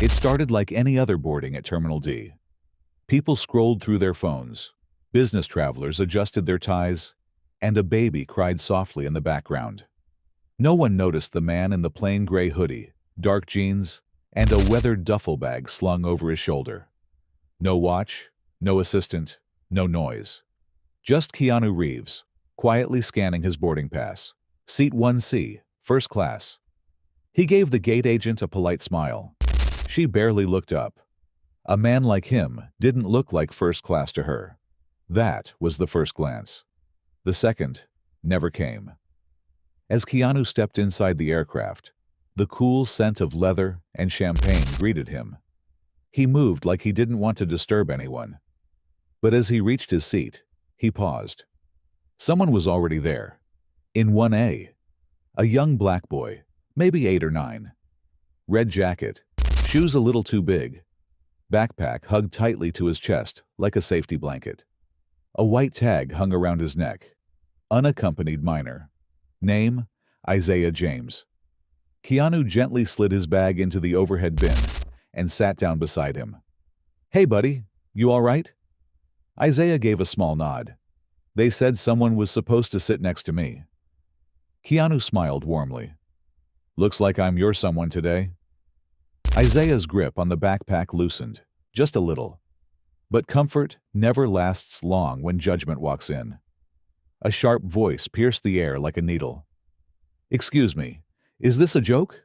It started like any other boarding at Terminal D. People scrolled through their phones, business travelers adjusted their ties, and a baby cried softly in the background. No one noticed the man in the plain gray hoodie, dark jeans, and a weathered duffel bag slung over his shoulder. No watch, no assistant, no noise. Just Keanu Reeves, quietly scanning his boarding pass. Seat 1C, first class. He gave the gate agent a polite smile. She barely looked up. A man like him didn't look like first class to her. That was the first glance. The second never came. As Keanu stepped inside the aircraft, the cool scent of leather and champagne greeted him. He moved like he didn't want to disturb anyone. But as he reached his seat, he paused. Someone was already there. In 1A. A young black boy, maybe 8 or 9. Red jacket, shoes a little too big. Backpack hugged tightly to his chest like a safety blanket. A white tag hung around his neck. Unaccompanied minor. Name, Isaiah James. Keanu gently slid his bag into the overhead bin and sat down beside him. "Hey, buddy, you all right?" Isaiah gave a small nod. "They said someone was supposed to sit next to me." Keanu smiled warmly. "Looks like I'm your someone today." Isaiah's grip on the backpack loosened, just a little. But comfort never lasts long when judgment walks in. A sharp voice pierced the air like a needle. "Excuse me, is this a joke?"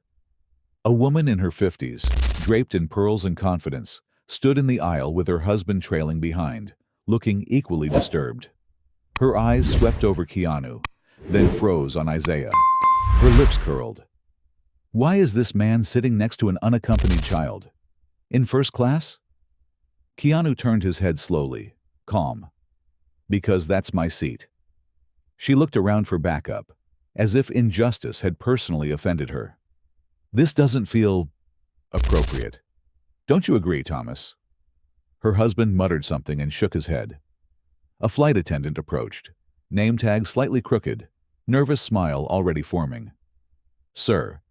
A woman in her 50s, draped in pearls and confidence, stood in the aisle with her husband trailing behind, looking equally disturbed. Her eyes swept over Keanu, then froze on Isaiah. Her lips curled. Why is this man sitting next to an unaccompanied child? In first class? Keanu turned his head slowly, calm. "Because that's my seat." She looked around for backup, as if injustice had personally offended her. "This doesn't feel appropriate. Don't you agree, Thomas?" Her husband muttered something and shook his head. A flight attendant approached, name tag slightly crooked, nervous smile already forming. "Sir,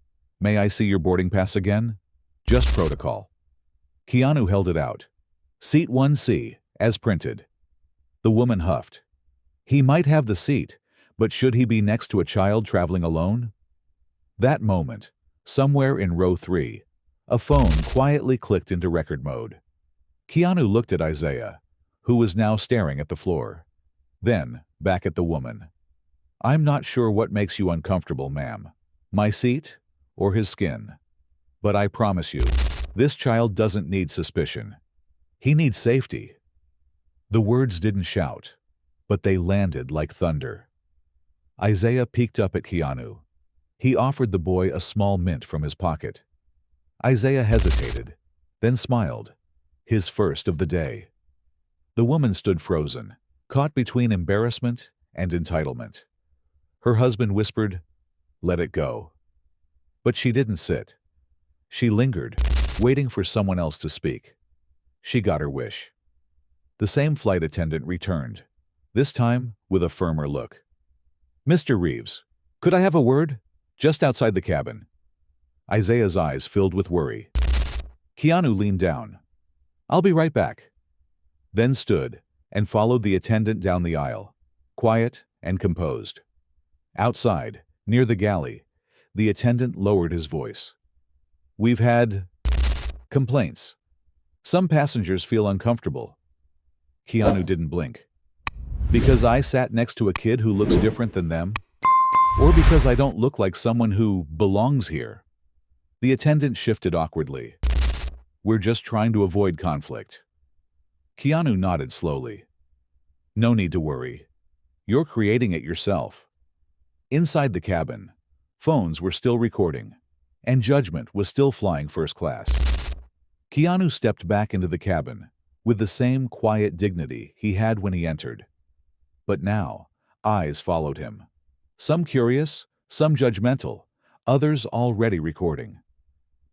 may I see your boarding pass again? Just protocol." Keanu held it out. "Seat 1C, as printed." The woman huffed. He might have the seat, but should he be next to a child traveling alone? That moment, somewhere in row 3, a phone quietly clicked into record mode. Keanu looked at Isaiah, who was now staring at the floor. Then, back at the woman. "I'm not sure what makes you uncomfortable, ma'am. My seat or his skin. But I promise you, this child doesn't need suspicion. He needs safety." The words didn't shout, but they landed like thunder. Isaiah peeked up at Keanu. He offered the boy a small mint from his pocket. Isaiah hesitated, then smiled. His first of the day. The woman stood frozen, caught between embarrassment and entitlement. Her husband whispered, "Let it go." But she didn't sit. She lingered, waiting for someone else to speak. She got her wish. The same flight attendant returned, this time with a firmer look. "Mr. Reeves, could I have a word? Just outside the cabin." Isaiah's eyes filled with worry. Keanu leaned down. "I'll be right back." Then stood and followed the attendant down the aisle, quiet and composed. Outside, near the galley, the attendant lowered his voice. "We've had complaints. Some passengers feel uncomfortable." Keanu didn't blink. "Because I sat next to a kid who looks different than them? Or because I don't look like someone who belongs here?" The attendant shifted awkwardly. "We're just trying to avoid conflict." Keanu nodded slowly. "No need to worry. You're creating it yourself." Inside the cabin, phones were still recording, and judgment was still flying first class. Keanu stepped back into the cabin with the same quiet dignity he had when he entered. But now, eyes followed him. Some curious, some judgmental, others already recording.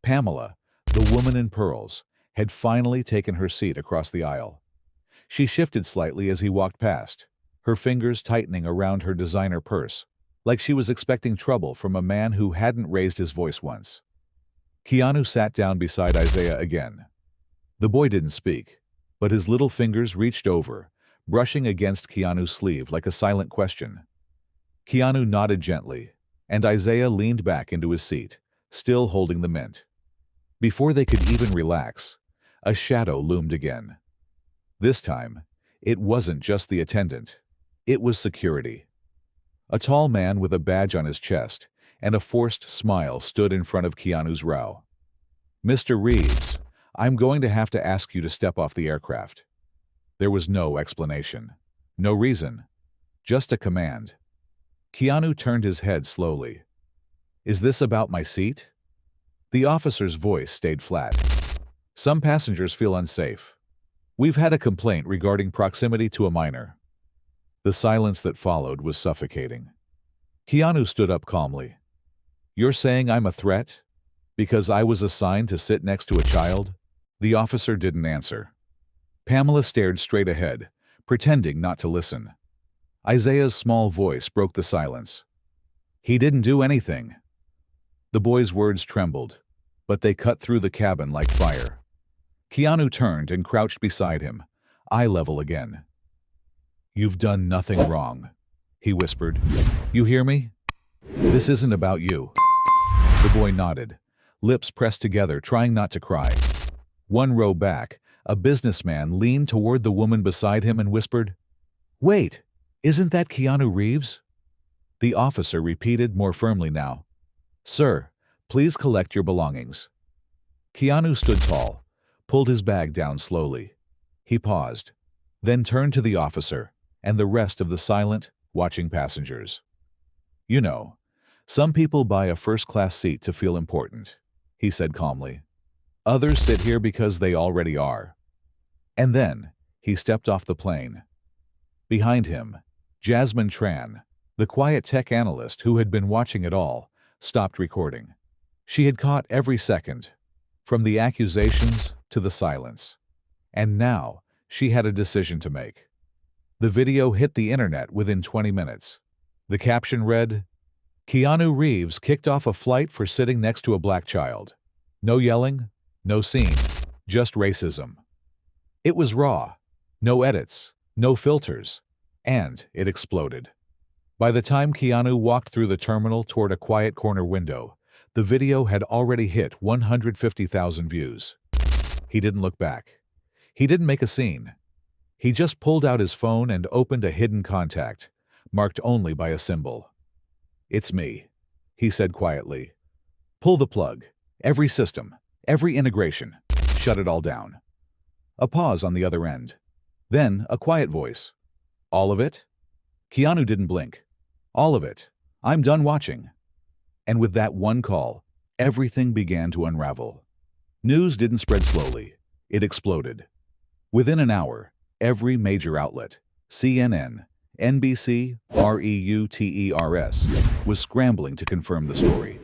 Pamela, the woman in pearls, had finally taken her seat across the aisle. She shifted slightly as he walked past, her fingers tightening around her designer purse, like she was expecting trouble from a man who hadn't raised his voice once. Keanu sat down beside Isaiah again. The boy didn't speak, but his little fingers reached over, brushing against Keanu's sleeve like a silent question. Keanu nodded gently, and Isaiah leaned back into his seat, still holding the mint. Before they could even relax, a shadow loomed again. This time, it wasn't just the attendant. It was security. A tall man with a badge on his chest and a forced smile stood in front of Keanu's row. "Mr. Reeves, I'm going to have to ask you to step off the aircraft." There was no explanation. No reason. Just a command. Keanu turned his head slowly. "Is this about my seat?" The officer's voice stayed flat. "Some passengers feel unsafe. We've had a complaint regarding proximity to a minor." The silence that followed was suffocating. Keanu stood up calmly. "You're saying I'm a threat? Because I was assigned to sit next to a child?" The officer didn't answer. Pamela stared straight ahead, pretending not to listen. Isaiah's small voice broke the silence. "He didn't do anything." The boy's words trembled, but they cut through the cabin like fire. Keanu turned and crouched beside him, eye level again. "You've done nothing wrong," he whispered. "You hear me? This isn't about you." The boy nodded, lips pressed together, trying not to cry. One row back, a businessman leaned toward the woman beside him and whispered, "Wait, isn't that Keanu Reeves?" The officer repeated more firmly now, "Sir, please collect your belongings." Keanu stood tall, pulled his bag down slowly. He paused, then turned to the officer and the rest of the silent, watching passengers. "You know, some people buy a first-class seat to feel important," he said calmly. "Others sit here because they already are." And then, he stepped off the plane. Behind him, Jasmine Tran, the quiet tech analyst who had been watching it all, stopped recording. She had caught every second, from the accusations to the silence. And now, she had a decision to make. The video hit the internet within 20 minutes. The caption read, "Keanu Reeves kicked off a flight for sitting next to a black child. No yelling, no scene, just racism." It was raw, no edits, no filters, and it exploded. By the time Keanu walked through the terminal toward a quiet corner window, the video had already hit 150,000 views. He didn't look back. He didn't make a scene. He just pulled out his phone and opened a hidden contact, marked only by a symbol. "It's me," he said quietly. "Pull the plug. Every system, every integration. Shut it all down." A pause on the other end. Then a quiet voice. "All of it?" Keanu didn't blink. "All of it. I'm done watching." And with that one call, everything began to unravel. News didn't spread slowly. It exploded. Within an hour, every major outlet, CNN, NBC, Reuters, was scrambling to confirm the story.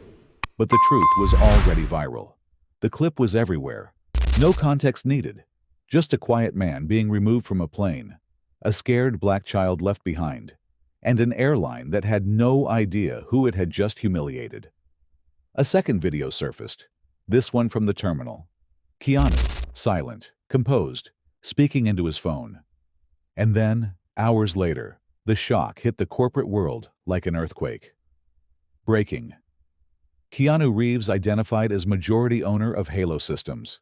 But the truth was already viral. The clip was everywhere. No context needed. Just a quiet man being removed from a plane, a scared black child left behind, and an airline that had no idea who it had just humiliated. A second video surfaced, this one from the terminal. Keanu, silent, composed, speaking into his phone. And then, hours later, the shock hit the corporate world like an earthquake. Breaking. Keanu Reeves identified as majority owner of Halo Systems,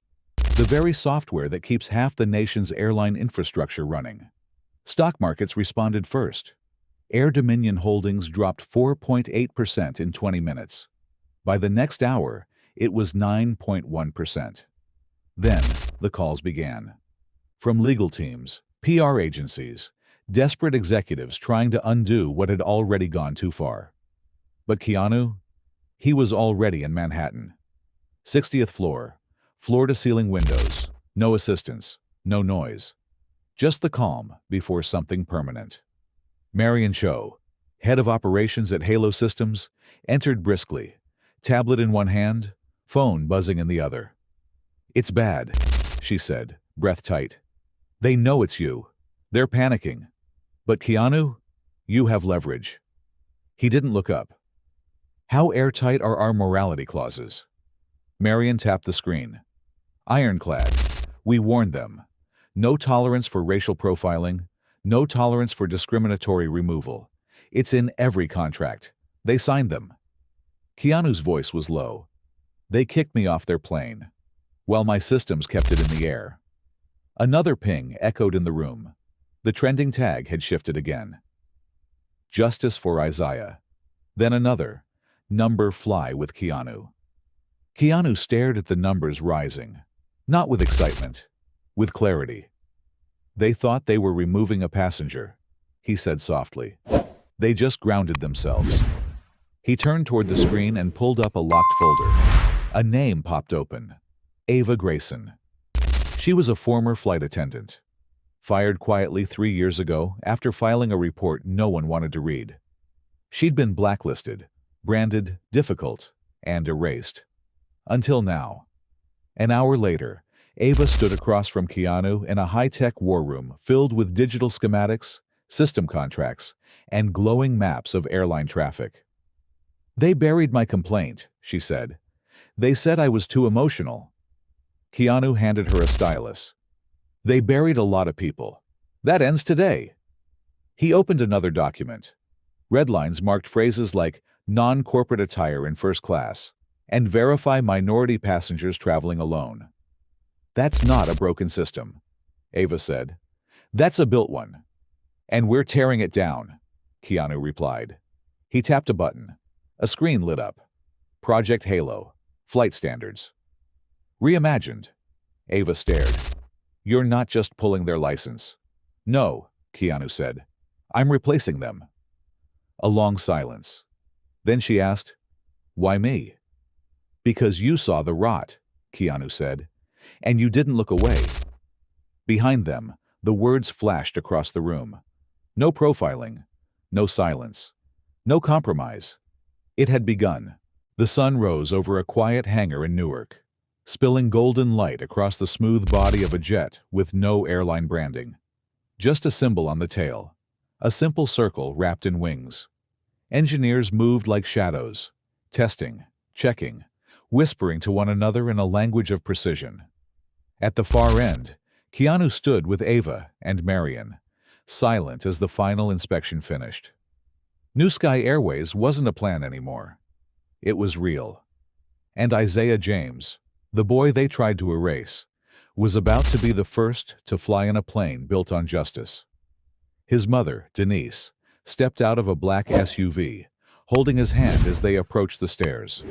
the very software that keeps half the nation's airline infrastructure running. Stock markets responded first. Air Dominion holdings dropped 4.8% in 20 minutes. By the next hour, it was 9.1%. Then, the calls began. From legal teams, PR agencies, desperate executives trying to undo what had already gone too far. But Keanu? He was already in Manhattan. 60th floor, floor-to-ceiling windows, no assistance, no noise. Just the calm before something permanent. Marion Cho, head of operations at Halo Systems, entered briskly, tablet in one hand, phone buzzing in the other. "It's bad," she said, breath tight. "They know it's you. They're panicking. But Keanu, you have leverage." He didn't look up. "How airtight are our morality clauses?" Marion tapped the screen. Ironclad. We warned them. No tolerance for racial profiling. No tolerance for discriminatory removal. It's in every contract. They signed them. Keanu's voice was low. They kicked me off their plane, while my systems kept it in the air. Another ping echoed in the room. The trending tag had shifted again. Justice for Isaiah. Then another. Number fly with Keanu. Keanu stared at the numbers rising, not with excitement, with clarity. They thought they were removing a passenger, he said softly. They just grounded themselves. He turned toward the screen and pulled up a locked folder. A name popped open. Ava Grayson. She was a former flight attendant. Fired quietly 3 years ago after filing a report no one wanted to read. She'd been blacklisted, branded difficult, and erased. Until now. An hour later, Ava stood across from Keanu in a high-tech war room filled with digital schematics, system contracts, and glowing maps of airline traffic. They buried my complaint, she said. They said I was too emotional. Keanu handed her a stylus. They buried a lot of people. That ends today. He opened another document. Red lines marked phrases like non-corporate attire in first class and verify minority passengers traveling alone. That's not a broken system, Ava said. That's a built one. And we're tearing it down, Keanu replied. He tapped a button. A screen lit up. Project Halo. Flight standards. Reimagined. Ava stared. You're not just pulling their license. No, Keanu said. I'm replacing them. A long silence. Then she asked, Why me? Because you saw the rot, Keanu said, and you didn't look away. Behind them, the words flashed across the room. No profiling, no silence, no compromise. It had begun. The sun rose over a quiet hangar in Newark, spilling golden light across the smooth body of a jet with no airline branding. Just a symbol on the tail, a simple circle wrapped in wings. Engineers moved like shadows, testing, checking, whispering to one another in a language of precision. At the far end, Keanu stood with Ava and Marion, silent as the final inspection finished. New Sky Airways wasn't a plan anymore. It was real. And Isaiah James, the boy they tried to erase, was about to be the first to fly in a plane built on justice. His mother, Denise, stepped out of a black SUV, holding his hand as they approached the stairs.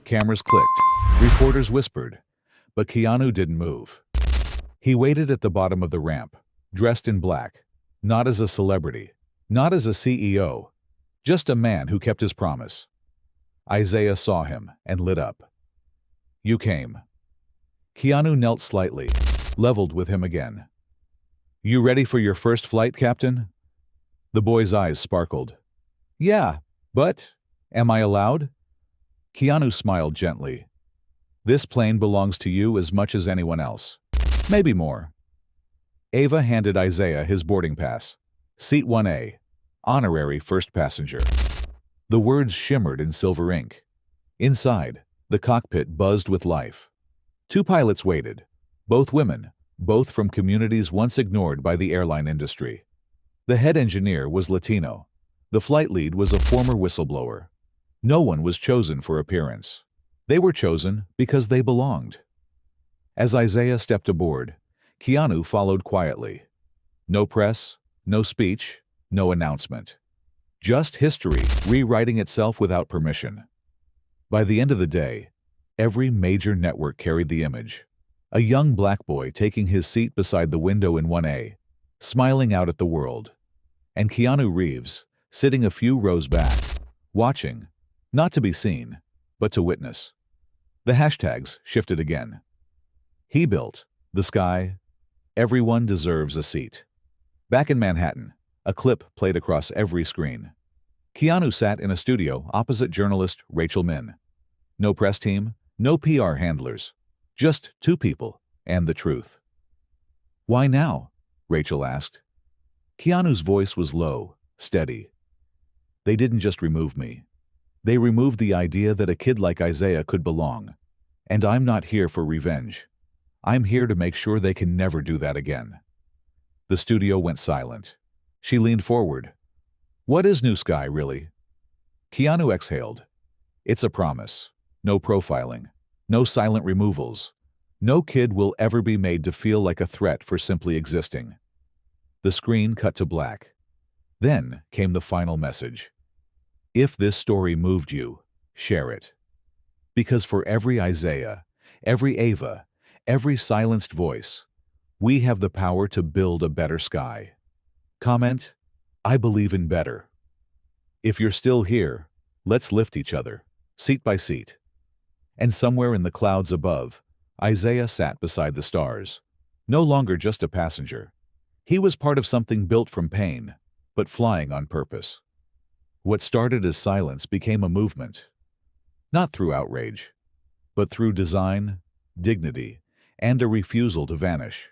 Cameras clicked, reporters whispered, but Keanu didn't move. He waited at the bottom of the ramp, dressed in black, not as a celebrity, not as a CEO, just a man who kept his promise. Isaiah saw him and lit up. You came. Keanu knelt slightly, leveled with him again. You ready for your first flight, Captain? The boy's eyes sparkled. Yeah, but am I allowed? Keanu smiled gently. This plane belongs to you as much as anyone else. Maybe more. Ava handed Isaiah his boarding pass. Seat 1A. Honorary first passenger. The words shimmered in silver ink. Inside, the cockpit buzzed with life. 2 pilots waited. Both women, both from communities once ignored by the airline industry. The head engineer was Latino. The flight lead was a former whistleblower. No one was chosen for appearance. They were chosen because they belonged. As Isaiah stepped aboard, Keanu followed quietly. No press, no speech, no announcement. Just history rewriting itself without permission. By the end of the day, every major network carried the image. A young black boy taking his seat beside the window in 1A, smiling out at the world. And Keanu Reeves, sitting a few rows back, watching, not to be seen, but to witness. The hashtags shifted again. He built, the sky, everyone deserves a seat. Back in Manhattan, a clip played across every screen. Keanu sat in a studio opposite journalist Rachel Min. No press team, no PR handlers, just 2 people and the truth. Why now? Rachel asked. Keanu's voice was low, steady. They didn't just remove me. They removed the idea that a kid like Isaiah could belong. And I'm not here for revenge. I'm here to make sure they can never do that again. The studio went silent. She leaned forward. What is New Sky, really? Keanu exhaled. It's a promise. No profiling. No silent removals. No kid will ever be made to feel like a threat for simply existing. The screen cut to black. Then came the final message. If this story moved you, share it. Because for every Isaiah, every Ava, every silenced voice, we have the power to build a better sky. Comment, I believe in better. If you're still here, let's lift each other, seat by seat. And somewhere in the clouds above, Isaiah sat beside the stars, no longer just a passenger. He was part of something built from pain, but flying on purpose. What started as silence became a movement, not through outrage, but through design, dignity, and a refusal to vanish.